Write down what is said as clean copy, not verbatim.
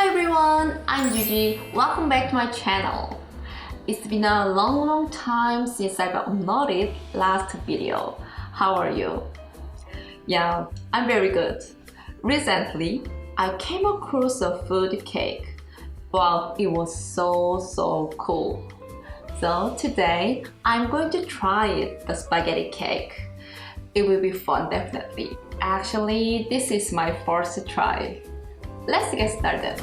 Hello everyone, I'm Gigi. Welcome back to my channel. It's been a long time since I've uploaded last video. How are you? Yeah, I'm very good. Recently, I came across a food cake. Wow, it was so cool. So today, I'm going to try it, the spaghetti cake. It will be fun, definitely. Actually, this is my first try. Let's get started.